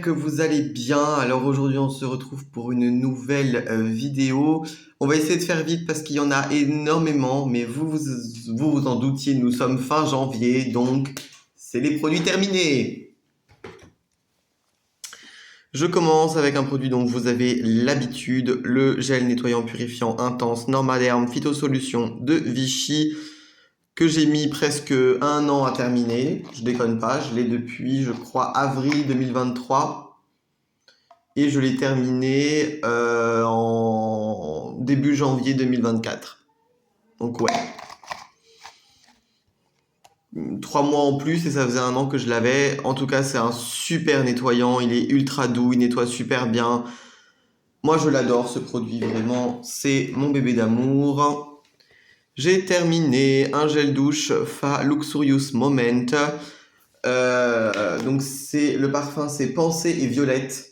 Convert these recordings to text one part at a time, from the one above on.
que vous allez bien. Alors aujourd'hui on se retrouve pour une nouvelle vidéo. On va essayer de faire vite parce qu'il y en a énormément, mais vous en doutiez, nous sommes fin janvier, donc c'est les produits terminés. Je commence avec un produit dont vous avez l'habitude, le gel nettoyant purifiant intense Normaderm Phytosolution de Vichy, que j'ai mis presque 1 an à terminer. Je déconne pas, je l'ai depuis, je crois, avril 2023. Et je l'ai terminé en début janvier 2024. Donc ouais. 3 mois en plus et ça faisait 1 an que je l'avais. En tout cas, c'est un super nettoyant. Il est ultra doux, il nettoie super bien. Moi, je l'adore ce produit, vraiment. C'est mon bébé d'amour. J'ai terminé un gel douche Fa Luxurious Moment. Donc le parfum, c'est Pensée et Violette.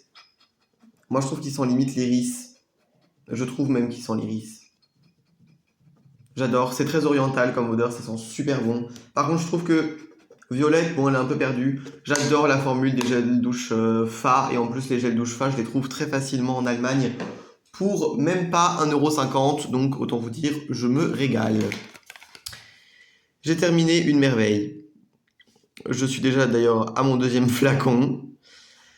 Moi, je trouve qu'il sent limite l'iris. Je trouve même qu'il sent l'iris. J'adore, c'est très oriental comme odeur, ça sent super bon. Par contre, je trouve que Violette, bon, elle est un peu perdue. J'adore la formule des gels douche Fa, et en plus, les gels douche Fa, je les trouve très facilement en Allemagne pour même pas 1,50 €, donc autant vous dire, je me régale. J'ai terminé une merveille. Je suis déjà d'ailleurs à mon 2e flacon.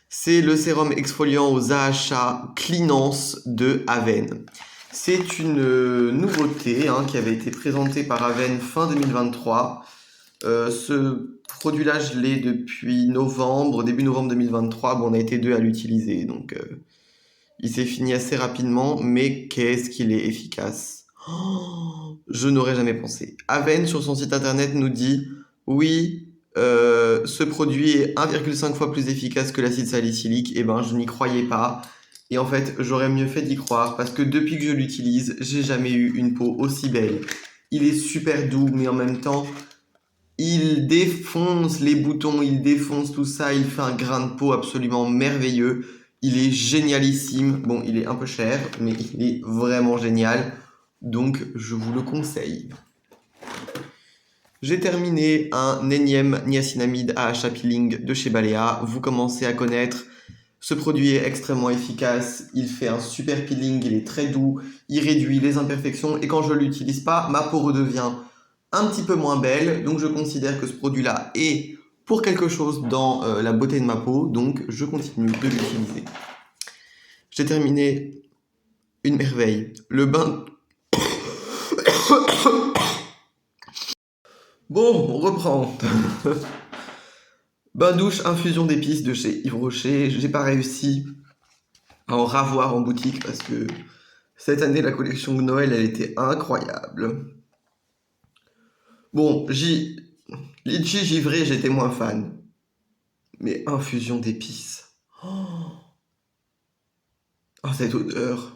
C'est le sérum exfoliant aux AHA Cleanance de Aven. C'est une nouveauté qui avait été présentée par Aven fin 2023. Ce produit-là, je l'ai depuis début novembre 2023. Bon, on a été 2 à l'utiliser, donc il s'est fini assez rapidement, mais qu'est-ce qu'il est efficace. Je n'aurais jamais pensé. Aven, sur son site internet, nous dit « Oui, ce produit est 1,5 fois plus efficace que l'acide salicylique. » Eh ben, je n'y croyais pas. Et en fait, j'aurais mieux fait d'y croire parce que depuis que je l'utilise, j'ai jamais eu une peau aussi belle. Il est super doux, mais en même temps, il défonce les boutons, il défonce tout ça, il fait un grain de peau absolument merveilleux. Il est génialissime. Bon, il est un peu cher, mais il est vraiment génial. Donc, je vous le conseille. J'ai terminé un énième niacinamide AHA Peeling de chez Balea. Vous commencez à connaître. Ce produit est extrêmement efficace, il fait un super peeling, il est très doux, il réduit les imperfections et quand je ne l'utilise pas, ma peau redevient un petit peu moins belle. Donc je considère que ce produit-là est pour quelque chose dans la beauté de ma peau, donc je continue de l'utiliser. J'ai terminé une merveille, le bain... Bon, on reprend. Bain douche infusion d'épices de chez Yves Rocher. J'ai pas réussi à en ravoir en boutique parce que cette année la collection de Noël elle était incroyable. Bon, litchi givré j'étais moins fan. Mais infusion d'épices. Oh, cette odeur.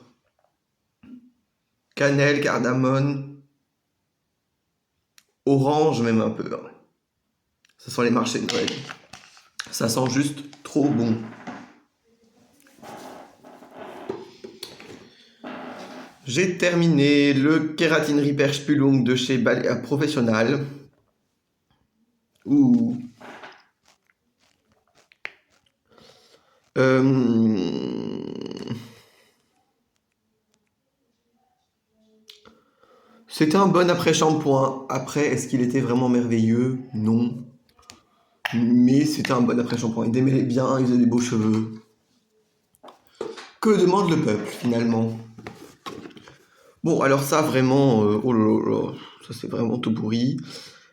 Cannelle, cardamone, orange même un peu. Ça sent les marchés de Noël. Ça sent juste trop bon. J'ai terminé le Keratin Repair Spülung de chez Balea Professional. Ouh. C'était un bon après-shampoing. Après, est-ce qu'il était vraiment merveilleux? Non. Mais c'était un bon après-shampoing. Il démêlait bien, il faisait des beaux cheveux. Que demande le peuple, finalement? Bon, alors ça, vraiment... oh là là, ça c'est vraiment tout pourri.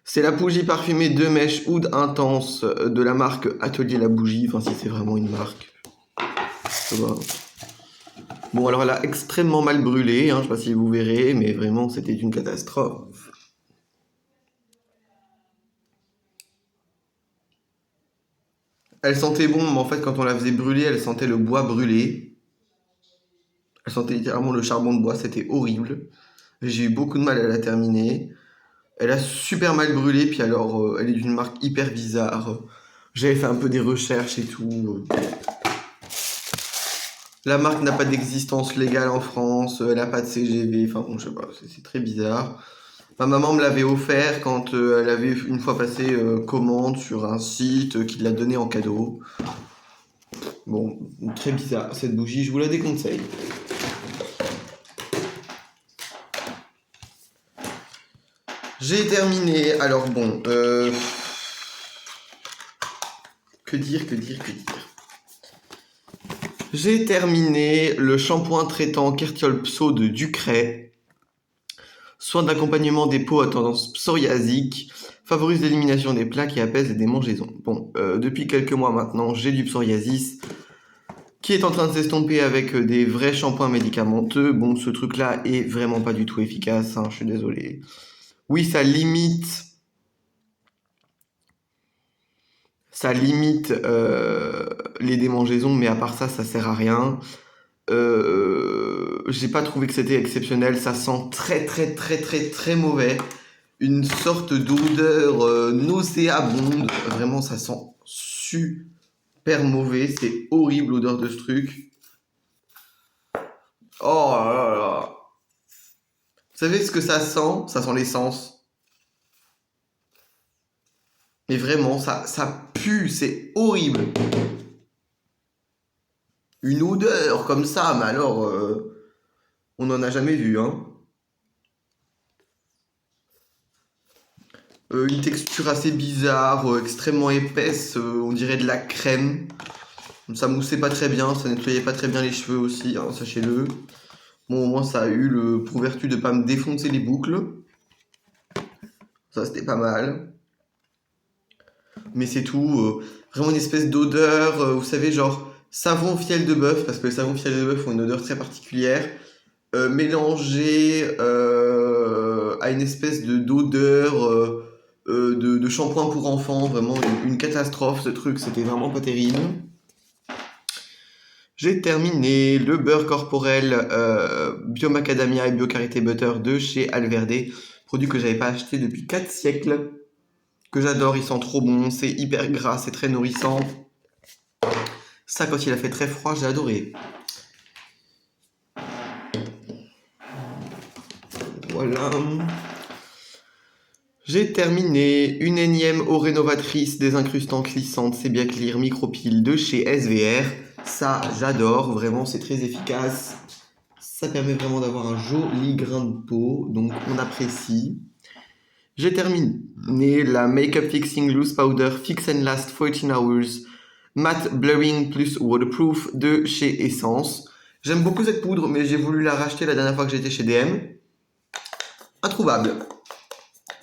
C'est la bougie parfumée 2 mèches oud intense de la marque Atelier La Bougie. Enfin, si c'est vraiment une marque. Ça va. Bon, alors elle a extrêmement mal brûlé, je sais pas si vous verrez, mais vraiment c'était une catastrophe. Elle sentait bon, mais en fait quand on la faisait brûler, elle sentait le bois brûlé. Elle sentait littéralement le charbon de bois, c'était horrible. J'ai eu beaucoup de mal à la terminer. Elle a super mal brûlé, puis alors elle est d'une marque hyper bizarre. J'avais fait un peu des recherches et tout. La marque n'a pas d'existence légale en France, elle n'a pas de CGV, enfin bon, je sais pas, c'est très bizarre. Ma maman me l'avait offert quand elle avait une fois passé commande sur un site qui l'a donné en cadeau. Bon, très bizarre cette bougie, je vous la déconseille. J'ai terminé. Alors bon, que dire. J'ai terminé le shampoing traitant Kertiol Pso de Ducray. Soin d'accompagnement des peaux à tendance psoriasique, favorise l'élimination des plaques et apaise les démangeaisons. Bon, depuis quelques mois maintenant, j'ai du psoriasis qui est en train de s'estomper avec des vrais shampoings médicamenteux. Bon, ce truc-là est vraiment pas du tout efficace, hein, je suis désolé. Oui, ça limite les démangeaisons, mais à part ça, ça sert à rien. J'ai pas trouvé que c'était exceptionnel, ça sent très mauvais. Une sorte d'odeur nauséabonde, vraiment ça sent super mauvais, c'est horrible l'odeur de ce truc. Oh là là. Vous savez ce que ça sent? Ça sent l'essence. Mais vraiment, ça pue, c'est horrible. Une odeur comme ça, mais alors, on n'en a jamais vu, hein. Une texture assez bizarre, extrêmement épaisse, on dirait de la crème. Ça moussait pas très bien, ça nettoyait pas très bien les cheveux aussi, hein, sachez-le. Bon, au moins ça a eu le pour vertu de pas me défoncer les boucles. Ça, c'était pas mal. Mais c'est tout. Vraiment une espèce d'odeur, vous savez, genre savon fiel de bœuf, parce que le savon fiel de bœuf ont une odeur très particulière, mélangée à une espèce d'odeur de shampoing pour enfants. Vraiment une catastrophe, ce truc, c'était vraiment pas terrible. J'ai terminé le beurre corporel Biomacadamia et Biocarité Butter de chez Alverde, produit que j'avais pas acheté depuis 4 siècles, que j'adore, il sent trop bon, c'est hyper gras, c'est très nourrissant. Ça, quand il a fait très froid, j'ai adoré. Voilà. J'ai terminé une énième eau rénovatrice désincrustante glissante Sebia Clear Micropile de chez SVR. Ça, j'adore, vraiment, c'est très efficace. Ça permet vraiment d'avoir un joli grain de peau, donc on apprécie. J'ai terminé la Makeup Fixing Loose Powder Fix and Last 14 Hours Matte Blurring plus Waterproof de chez Essence. J'aime beaucoup cette poudre, mais j'ai voulu la racheter la dernière fois que j'étais chez DM. Introuvable.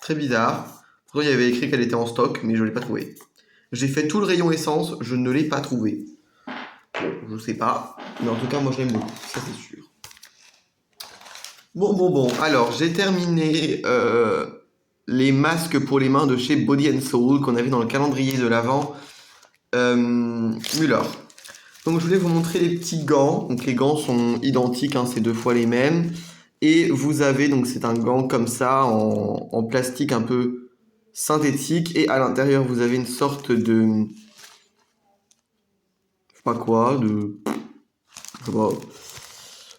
Très bizarre. Pourtant, il y avait écrit qu'elle était en stock, mais je ne l'ai pas trouvée. J'ai fait tout le rayon essence, je ne l'ai pas trouvée. Bon, je sais pas. Mais en tout cas, moi, je l'aime beaucoup. Ça, c'est sûr. Bon. Alors, j'ai terminé les masques pour les mains de chez Body & Soul qu'on avait dans le calendrier de l'Avent Müller. Donc, je voulais vous montrer les petits gants. Donc, les gants sont identiques, hein, c'est 2 fois les mêmes. Et vous avez, donc, c'est un gant comme ça, en plastique un peu synthétique. Et à l'intérieur, vous avez une sorte de... Je sais pas quoi, de... Je sais pas...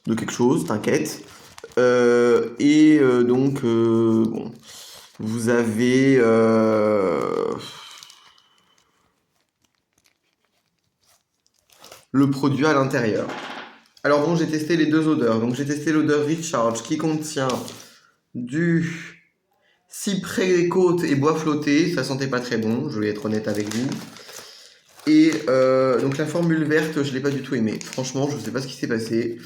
De quelque chose, t'inquiète. Donc, bon, vous avez le produit à l'intérieur. Alors bon, j'ai testé les 2 odeurs. Donc j'ai testé l'odeur Recharge qui contient du cyprès des côtes et bois flotté. Ça sentait pas très bon, je vais être honnête avec vous. Et donc la formule verte, je l'ai pas du tout aimée. Franchement, je sais pas ce qui s'est passé.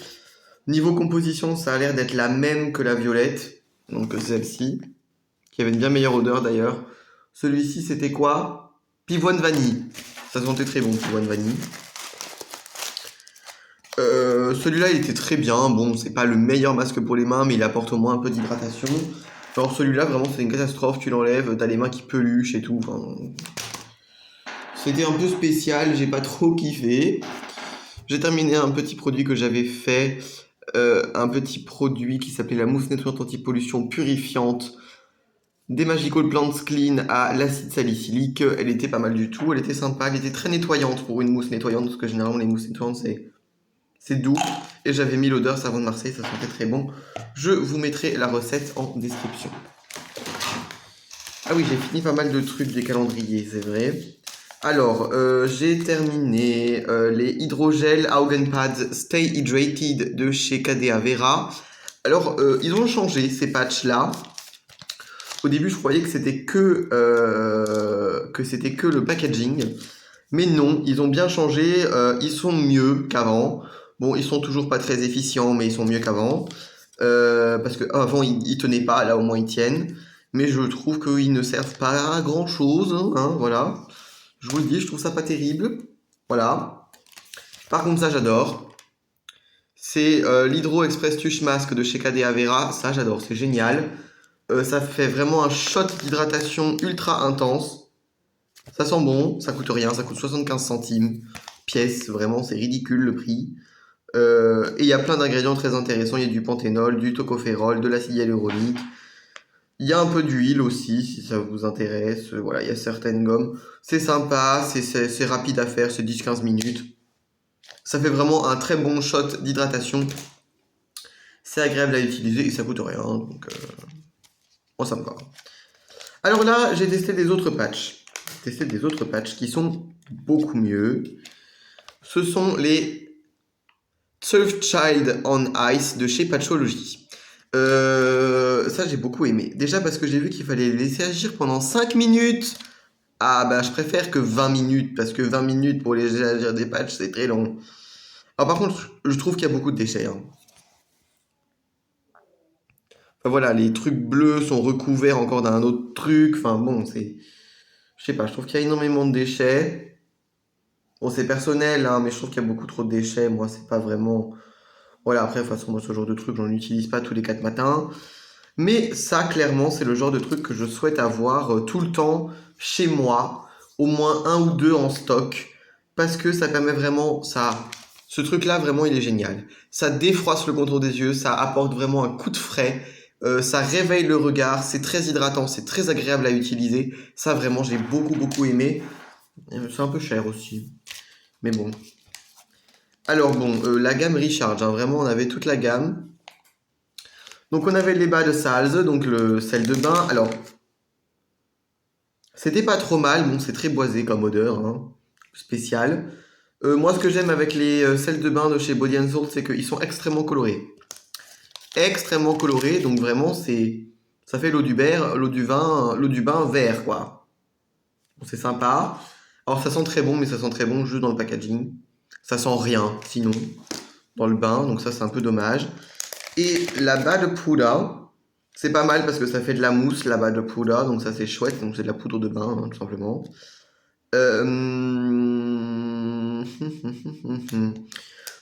Niveau composition, ça a l'air d'être la même que la violette, donc celle-ci, qui avait une bien meilleure odeur d'ailleurs. Celui-ci, c'était quoi? Pivoine vanille. Ça sentait très bon, pivoine vanille. Celui-là, il était très bien. Bon, c'est pas le meilleur masque pour les mains, mais il apporte au moins un peu d'hydratation. Alors celui-là, vraiment, c'est une catastrophe. Tu l'enlèves, t'as les mains qui peluchent et tout. Enfin, c'était un peu spécial, j'ai pas trop kiffé. J'ai terminé un petit produit que j'avais fait. Un petit produit qui s'appelait la mousse nettoyante anti-pollution purifiante des Magical Plants Clean à l'acide salicylique. Elle était pas mal du tout, elle était sympa, elle était très nettoyante pour une mousse nettoyante, parce que généralement les mousses nettoyantes c'est doux. Et j'avais mis l'odeur savon de Marseille, ça sentait très bon. Je vous mettrai la recette en description. Ah oui, j'ai fini pas mal de trucs des calendriers, c'est vrai. Alors, j'ai terminé les hydrogels Augenpad Stay Hydrated de chez KDA Vera. Alors, ils ont changé ces patchs-là. Au début, je croyais que c'était que le packaging. Mais non, ils ont bien changé. Ils sont mieux qu'avant. Bon, ils sont toujours pas très efficients, mais ils sont mieux qu'avant. Parce qu'avant, ils tenaient pas. Là, au moins, ils tiennent. Mais je trouve qu'ils ne servent pas à grand-chose. Hein, voilà. Je vous le dis, je trouve ça pas terrible. Voilà. Par contre, ça, j'adore. C'est l'Hydro Express Tuche Mask de chez KDA Vera. Ça, j'adore. C'est génial. Ça fait vraiment un shot d'hydratation ultra intense. Ça sent bon. Ça coûte rien. Ça coûte 75 centimes. Pièce. Vraiment, c'est ridicule le prix. Et il y a plein d'ingrédients très intéressants. Il y a du panthénol, du tocopherol, de l'acide hyaluronique. Il y a un peu d'huile aussi, si ça vous intéresse. Voilà, il y a certaines gommes. C'est sympa, c'est rapide à faire, c'est 10-15 minutes. Ça fait vraiment un très bon shot d'hydratation. C'est agréable à utiliser et ça coûte rien. Donc, moi, ça me va. Alors là, j'ai testé des autres patchs. J'ai testé des autres patchs qui sont beaucoup mieux. Ce sont les Surf Child on Ice de chez Patchology. Ça, j'ai beaucoup aimé. Déjà parce que j'ai vu qu'il fallait les laisser agir pendant 5 minutes. Ah bah je préfère que 20 minutes, parce que 20 minutes pour les agir des patchs, c'est très long. Alors par contre, je trouve qu'il y a beaucoup de déchets. Hein. Enfin voilà, les trucs bleus sont recouverts encore d'un autre truc. Enfin bon, c'est... Je sais pas, je trouve qu'il y a énormément de déchets. Bon, c'est personnel, hein, mais je trouve qu'il y a beaucoup trop de déchets. Moi, c'est pas vraiment... Voilà, après, de toute façon, moi, ce genre de truc, j'en utilise pas tous les 4 matins. Mais ça, clairement, c'est le genre de truc que je souhaite avoir tout le temps chez moi, au moins un ou deux en stock, parce que ça permet vraiment, ce truc-là, vraiment, il est génial. Ça défroisse le contour des yeux, ça apporte vraiment un coup de frais, ça réveille le regard, c'est très hydratant, c'est très agréable à utiliser. Ça, vraiment, j'ai beaucoup, beaucoup aimé. C'est un peu cher aussi, mais bon. Alors bon, la gamme Recharge, hein, vraiment, on avait toute la gamme. Donc on avait les bas de Salz, donc le sel de bain. Alors, c'était pas trop mal, bon c'est très boisé comme odeur, hein, spécial. Moi ce que j'aime avec les sels de bain de chez Body and Soul, c'est qu'ils sont extrêmement colorés. Extrêmement colorés, donc vraiment ça fait l'eau du beurre, l'eau du bain vert quoi. Bon, c'est sympa. Alors ça sent très bon, mais ça sent très bon juste dans le packaging. Ça sent rien sinon dans le bain, donc ça c'est un peu dommage. Et la Bad Puda, c'est pas mal parce que ça fait de la mousse, la Bad Puda, donc ça c'est chouette, donc c'est de la poudre de bain, hein, tout simplement.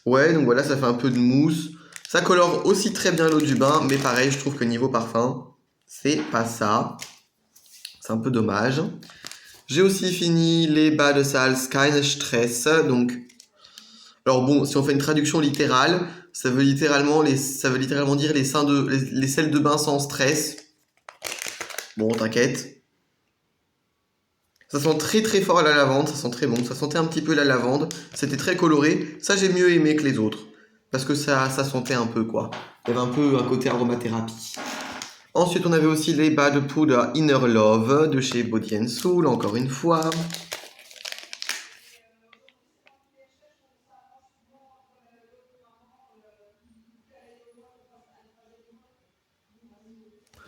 Ouais, donc voilà, ça fait un peu de mousse. Ça colore aussi très bien l'eau du bain, mais pareil, je trouve que niveau parfum, c'est pas ça. C'est un peu dommage. J'ai aussi fini les Bad Salz Keine Stress, donc... Alors bon, si on fait une traduction littérale, ça veut littéralement dire les sels de bain sans stress. Bon, t'inquiète. Ça sent très très fort la lavande, ça sent très bon. Ça sentait un petit peu la lavande, c'était très coloré. Ça, j'ai mieux aimé que les autres. Parce que ça sentait un peu quoi. Il y avait un peu un côté aromathérapie. Ensuite, on avait aussi les Bad Powder Inner Love de chez Body and Soul, encore une fois.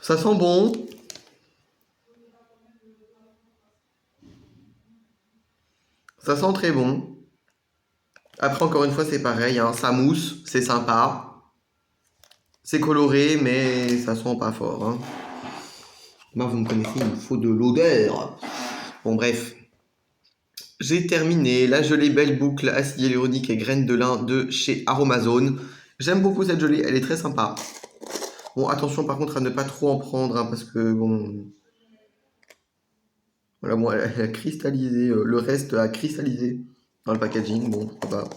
Ça sent bon. Ça sent très bon. Après, encore une fois, c'est pareil, hein, ça mousse, c'est sympa. C'est coloré, mais ça sent pas fort. Hein. Moi, vous me connaissez, il me faut de l'odeur. Bon, bref. J'ai terminé la jolie belle boucle acide hyaluronique et graines de lin de chez Aromazone. J'aime beaucoup cette jolie, elle est très sympa. Bon, attention par contre à ne pas trop en prendre, hein, parce que bon... Voilà, bon, elle a cristallisé, le reste a cristallisé dans le packaging, bon, pourquoi pas.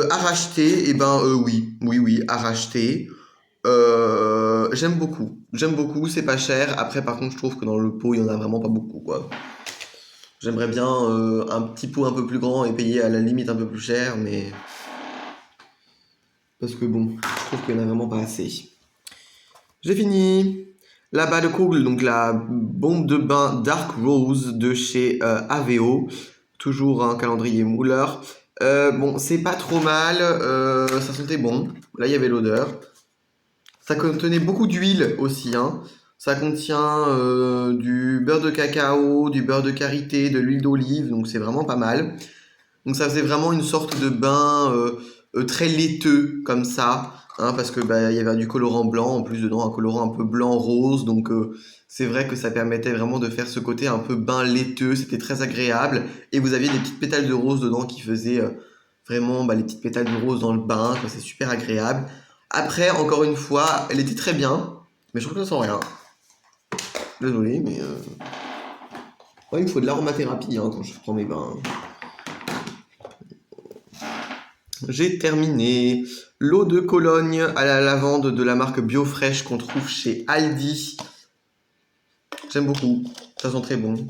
À racheter, eh ben oui, à racheter. J'aime beaucoup, c'est pas cher. Après, par contre, je trouve que dans le pot, il y en a vraiment pas beaucoup, quoi. J'aimerais bien un petit pot un peu plus grand et payer à la limite un peu plus cher, mais... Parce que bon, je trouve qu'il y en a vraiment pas assez. J'ai fini. La Badekugel, donc la bombe de bain Dark Rose de chez Aveo. Toujours un calendrier Muller. Bon, c'est pas trop mal, ça sentait bon. Là, il y avait l'odeur. Ça contenait beaucoup d'huile aussi, hein. Ça contient du beurre de cacao, du beurre de karité, de l'huile d'olive, donc c'est vraiment pas mal. Donc ça faisait vraiment une sorte de bain très laiteux comme ça, hein, parce que bah, il y avait du colorant blanc, en plus dedans un colorant un peu blanc-rose, donc c'est vrai que ça permettait vraiment de faire ce côté un peu bain laiteux, c'était très agréable, et vous aviez des petites pétales de rose dedans qui faisaient vraiment bah, les petites pétales de rose dans le bain, quoi, c'est super agréable. Après, encore une fois, elle était très bien, mais je trouve que ça sent rien. Désolé, mais ouais, il me faut de l'aromathérapie hein, quand je prends mes bains. J'ai terminé l'eau de Cologne à la lavande de la marque Biofresh qu'on trouve chez Aldi. J'aime beaucoup, ça sent très bon.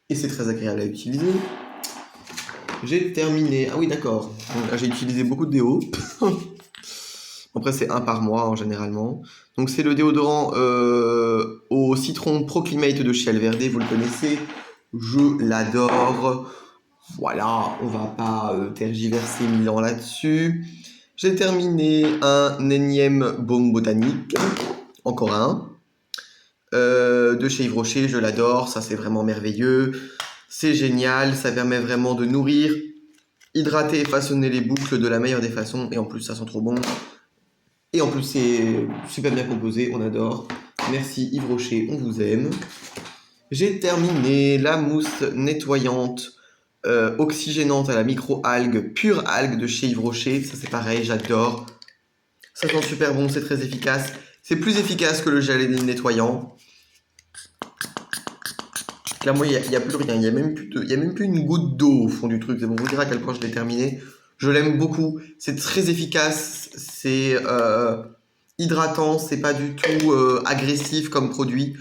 Et c'est très agréable à utiliser. J'ai terminé. Ah oui, d'accord. Là, j'ai utilisé beaucoup de déo. Après, c'est un par mois en généralement. Donc, c'est le déodorant au citron Proclimate de chez Alverde. Vous le connaissez. Je l'adore. Voilà, on va pas tergiverser 1000 ans là-dessus. J'ai terminé un énième baume botanique. Encore un. De chez Yves Rocher, je l'adore. Ça, c'est vraiment merveilleux. C'est génial. Ça permet vraiment de nourrir, hydrater et façonner les boucles de la meilleure des façons. Et en plus, ça sent trop bon. Et en plus, c'est super bien composé. On adore. Merci Yves Rocher, on vous aime. J'ai terminé la mousse nettoyante oxygénante à la micro-algue, pure algue de chez Yves Rocher. Ça, c'est pareil, j'adore. Ça sent super bon, c'est très efficace. C'est plus efficace que le gel nettoyant. Là, moi, il n'y a plus rien. Il n'y a même plus une goutte d'eau au fond du truc. C'est bon, vous direz à quel point je l'ai terminé. Je l'aime beaucoup. C'est très efficace. C'est hydratant. C'est pas du tout agressif comme produit.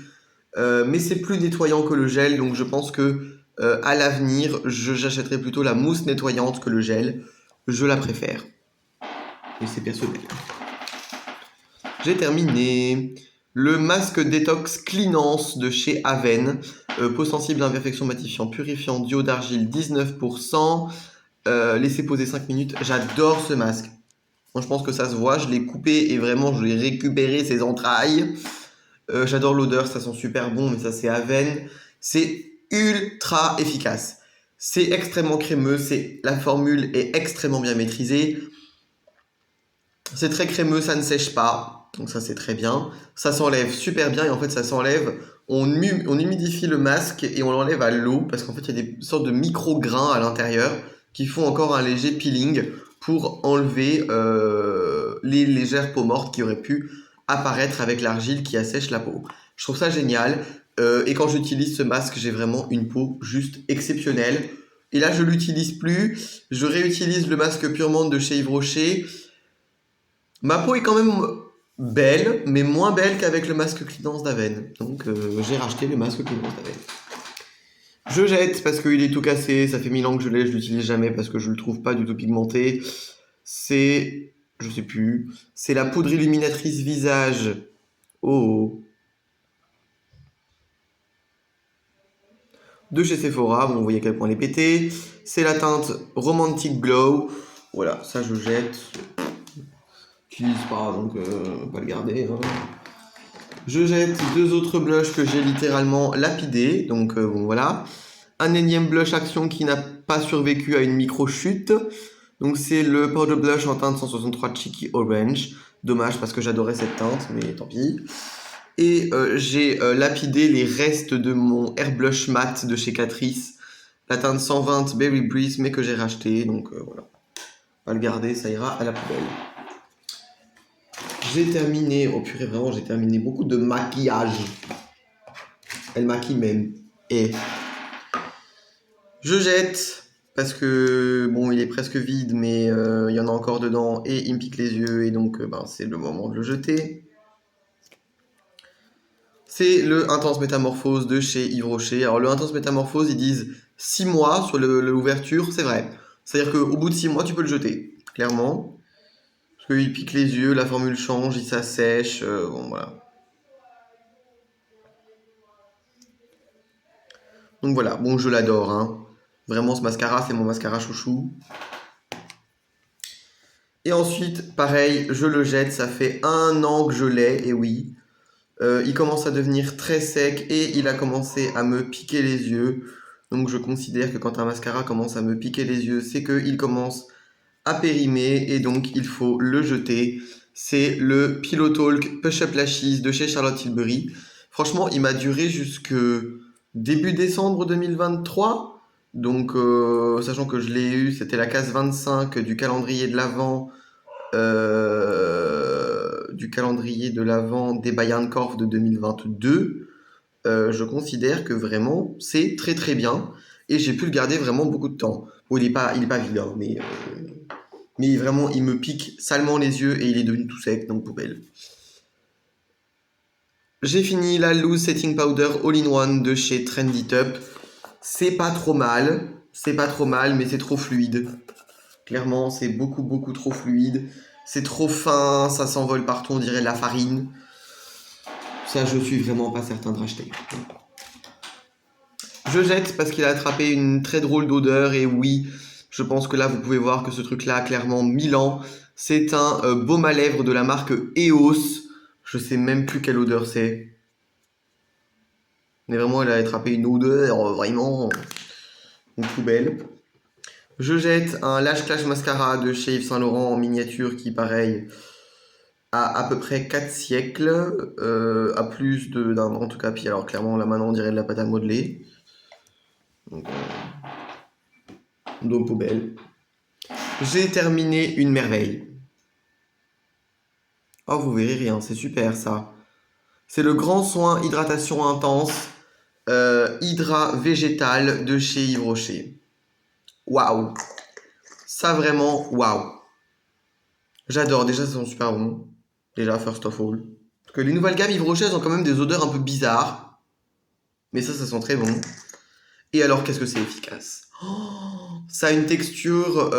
Mais c'est plus nettoyant que le gel. Donc, je pense que à l'avenir, j'achèterai plutôt la mousse nettoyante que le gel. Je la préfère. Et c'est personnel. J'ai terminé. Le masque détox Cleanance de chez Aven. Peau sensible, imperfection, matifiant, purifiant, duo d'argile 19%. Laissez poser 5 minutes. J'adore ce masque. Moi, je pense que ça se voit. Je l'ai coupé et vraiment, je l'ai récupéré ses entrailles. J'adore l'odeur, ça sent super bon, mais ça, c'est Aven. C'est ultra efficace. C'est extrêmement crémeux. La formule est extrêmement bien maîtrisée. C'est très crémeux, ça ne sèche pas. Donc ça, c'est très bien. Ça s'enlève super bien. Et en fait, ça s'enlève. On humidifie le masque et on l'enlève à l'eau parce qu'en fait, il y a des sortes de micro-grains à l'intérieur qui font encore un léger peeling pour enlever les légères peaux mortes qui auraient pu apparaître avec l'argile qui assèche la peau. Je trouve ça génial. Et quand j'utilise ce masque, j'ai vraiment une peau juste exceptionnelle. Et là, je l'utilise plus. Je réutilise le masque Pure Monde de chez Yves Rocher. Ma peau est quand même belle, mais moins belle qu'avec le masque Cleanance d'Aven. Donc j'ai racheté le masque Cleanance d'Aven. Je jette parce qu'il est tout cassé, ça fait 1000 ans que je l'ai, je l'utilise jamais parce que je le trouve pas du tout pigmenté. C'est, je sais plus, c'est la poudre illuminatrice visage. Oh. De chez Sephora, bon, vous voyez à quel point elle est pétée. C'est la teinte Romantic Glow. Voilà, ça je jette. J'utilise pas, donc pas le garder. Hein. Je jette 2 autres blushs que j'ai littéralement lapidés. Donc bon voilà. Un énième blush action qui n'a pas survécu à une micro-chute. Donc c'est le Powder Blush en teinte 163 Cheeky Orange. Dommage parce que j'adorais cette teinte, mais tant pis. Et j'ai lapidé les restes de mon Air Blush Matte de chez Catrice. La teinte 120 Berry Breeze, mais que j'ai racheté. Donc voilà. On va le garder, ça ira à la poubelle. J'ai terminé, oh purée, vraiment, j'ai terminé beaucoup de maquillage. Elle maquille même. Et je jette, parce que, bon, il est presque vide, mais il y en a encore dedans, et il me pique les yeux, et donc, ben, c'est le moment de le jeter. C'est le Intense Métamorphose de chez Yves Rocher. Alors, le Intense Métamorphose, ils disent 6 mois sur l'ouverture, c'est vrai. C'est-à-dire qu'au bout de 6 mois, tu peux le jeter, clairement. Parce qu'il pique les yeux, la formule change, il s'assèche, bon voilà. Donc voilà, bon je l'adore, hein. Vraiment ce mascara, c'est mon mascara chouchou. Et ensuite, pareil, je le jette, ça fait 1 an que je l'ai, et oui. Il commence à devenir très sec et il a commencé à me piquer les yeux. Donc je considère que quand un mascara commence à me piquer les yeux, c'est qu'il commence à périmer et donc il faut le jeter. C'est le Pillow Talk Push Up Lashes de chez Charlotte Tilbury. Franchement, il m'a duré jusque début décembre 2023. Donc, sachant que je l'ai eu, c'était la case 25 du calendrier de l'Avent. Du calendrier de l'Avent des Bayern Corf de 2022. Je considère que vraiment c'est très très bien et j'ai pu le garder vraiment beaucoup de temps. Bon, il est pas vilain, mais vraiment il me pique salement les yeux et il est devenu tout sec, donc poubelle. J'ai fini la Loose Setting Powder All-in-One de chez Trendy Top. C'est pas trop mal, mais c'est trop fluide. Clairement, c'est beaucoup trop fluide. C'est trop fin, ça s'envole partout, on dirait de la farine. Ça, je suis vraiment pas certain de racheter. Je jette parce qu'il a attrapé une très drôle d'odeur et oui, je pense que là, vous pouvez voir que ce truc-là a clairement 1000 ans. C'est un baume à lèvres de la marque EOS. Je sais même plus quelle odeur c'est. Mais vraiment, il a attrapé une odeur vraiment une poubelle. Je jette un Lash Clash Mascara de chez Yves Saint Laurent en miniature qui, pareil, a à peu près 4 siècles, à plus d'un an en tout cas. Puis alors, clairement, là maintenant, on dirait de la pâte à modeler. Donc poubelle. J'ai terminé une merveille. Oh, vous verrez rien, c'est super ça. C'est le Grand Soin Hydratation Intense Hydra Végétal de chez Yves Rocher. Waouh! Ça vraiment, waouh! J'adore, déjà ça sent super bon. Déjà, first of all. Parce que les nouvelles gammes Yves Rocher, elles ont quand même des odeurs un peu bizarres. Mais ça sent très bon. Et alors, qu'est-ce que c'est efficace? Ça a une texture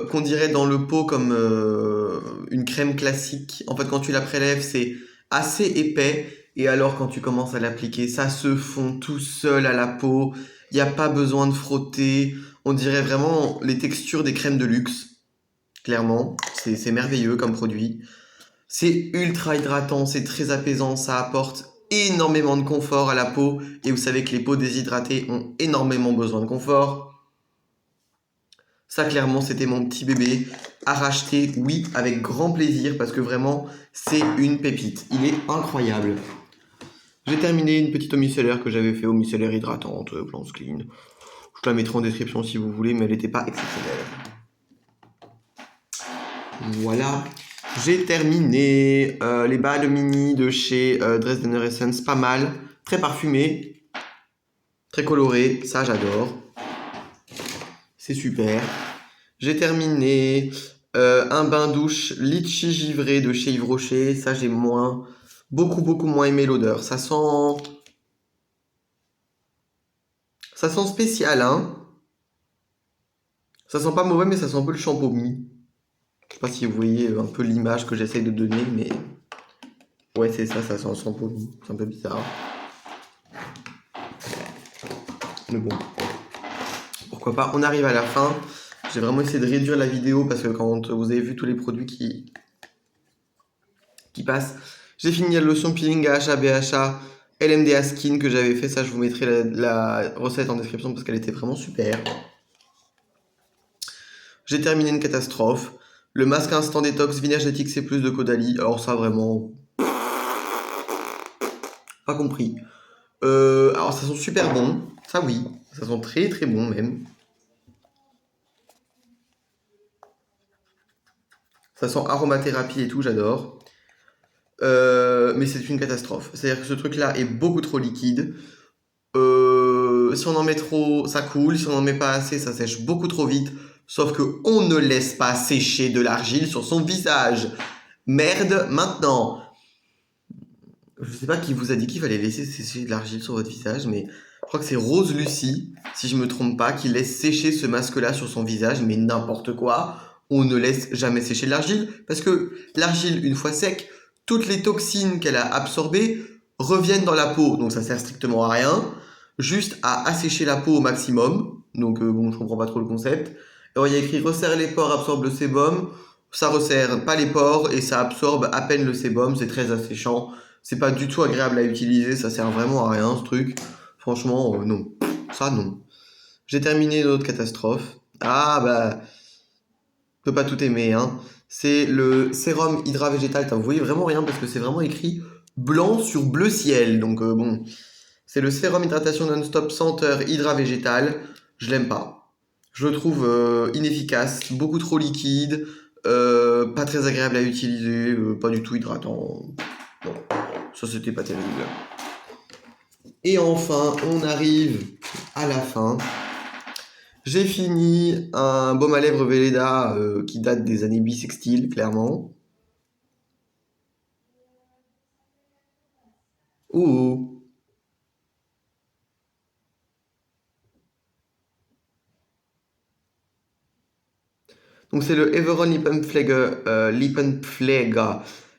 qu'on dirait dans le pot comme une crème classique. En fait, quand tu la prélèves, c'est assez épais. Et alors, quand tu commences à l'appliquer, ça se fond tout seul à la peau. Il n'y a pas besoin de frotter. On dirait vraiment les textures des crèmes de luxe. Clairement, c'est merveilleux comme produit. C'est ultra hydratant, c'est très apaisant, ça apporte énormément de confort à la peau. Et vous savez que les peaux déshydratées ont énormément besoin de confort. Ça, clairement, c'était mon petit bébé à racheter, oui, avec grand plaisir, parce que vraiment, c'est une pépite. Il est incroyable. J'ai terminé une petite eau micellaire que j'avais fait, eau micellaire hydratante, Plants Clean. Je la mettrai en description si vous voulez, mais elle n'était pas exceptionnelle. Voilà. J'ai terminé les balles mini de chez Dresdener Essence, pas mal. Très parfumé, très coloré, ça j'adore. C'est super. J'ai terminé un bain douche litchi givré de chez Yves Rocher. Ça, j'ai beaucoup moins aimé l'odeur. Ça sent spécial, hein. Ça sent pas mauvais, mais ça sent un peu le champomis. Je sais pas si vous voyez un peu l'image que j'essaie de donner, mais ouais, c'est ça, ça sent le champomis. C'est un peu bizarre. Mais bon, pourquoi pas. On arrive à la fin. J'ai vraiment essayé de réduire la vidéo parce que quand vous avez vu tous les produits qui passent, j'ai fini la lotion peeling AHA BHA LMDA Skin que j'avais fait. Ça, je vous mettrai la recette en description parce qu'elle était vraiment super. J'ai terminé une catastrophe. Le masque instant détox Vinergetic C+ de Caudalie. Alors ça, vraiment... pas compris. Alors ça sent super bon. Ça, oui. Ça sent très bon même. Ça sent aromathérapie et tout, j'adore. Mais c'est une catastrophe. C'est-à-dire que ce truc-là est beaucoup trop liquide. Si on en met trop, ça coule. Si on en met pas assez, ça sèche beaucoup trop vite. Sauf que on ne laisse pas sécher de l'argile sur son visage. Merde, maintenant. Je sais pas qui vous a dit qu'il fallait laisser sécher de l'argile sur votre visage, mais je crois que c'est Rose Lucie, si je me trompe pas, qui laisse sécher ce masque-là sur son visage, mais n'importe quoi. on ne laisse jamais sécher l'argile parce que l'argile, une fois sec, toutes les toxines qu'elle a absorbées reviennent dans la peau, donc ça sert strictement à rien, juste à assécher la peau au maximum. Donc bon, je comprends pas trop le concept. Alors il y a écrit resserre les pores, absorbe le sébum. Ça resserre pas les pores et ça absorbe à peine le sébum, c'est très asséchant. C'est pas du tout agréable à utiliser, ça sert vraiment à rien ce truc. Franchement, non. Ça, non. J'ai terminé notre catastrophe. Ah bah, je peux pas tout aimer, hein. C'est le sérum hydra végétal. Vous voyez vraiment rien parce que c'est vraiment écrit blanc sur bleu ciel. Donc bon, c'est le sérum hydratation non-stop senteur hydra végétal. Je l'aime pas. Je le trouve inefficace, beaucoup trop liquide, pas très agréable à utiliser, pas du tout hydratant. Bon, ça c'était pas terrible. Et enfin, on arrive à la fin. J'ai fini un baume à lèvres Velleda qui date des années bissextiles, clairement. Ouh. Donc c'est le Everon Lippenpflege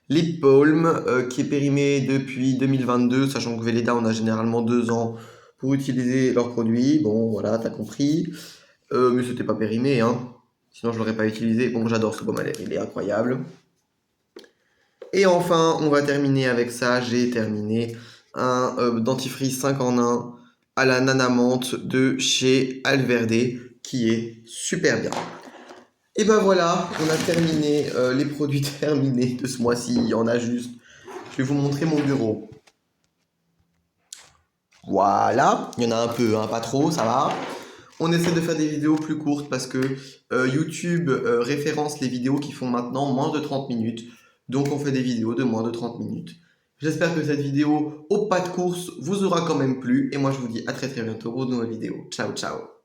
Lip Balm qui est périmé depuis 2022, sachant que Velleda on a généralement 2 ans pour utiliser leurs produits. Bon voilà, t'as compris. Mais c'était pas périmé, hein. Sinon je l'aurais pas utilisé. Bon, j'adore ce baume à lèvres, il est incroyable. Et enfin, on va terminer avec ça. J'ai terminé un dentifrice 5 en 1 à la nanamante de chez Alverde qui est super bien. Et ben voilà, on a terminé les produits terminés de ce mois-ci. Il y en a juste. Je vais vous montrer mon bureau. Voilà, il y en a un peu, hein, pas trop, ça va. On essaie de faire des vidéos plus courtes parce que YouTube référence les vidéos qui font maintenant moins de 30 minutes. Donc on fait des vidéos de moins de 30 minutes. J'espère que cette vidéo au pas de course vous aura quand même plu. Et moi je vous dis à très très bientôt pour de nouvelles vidéos. Ciao ciao.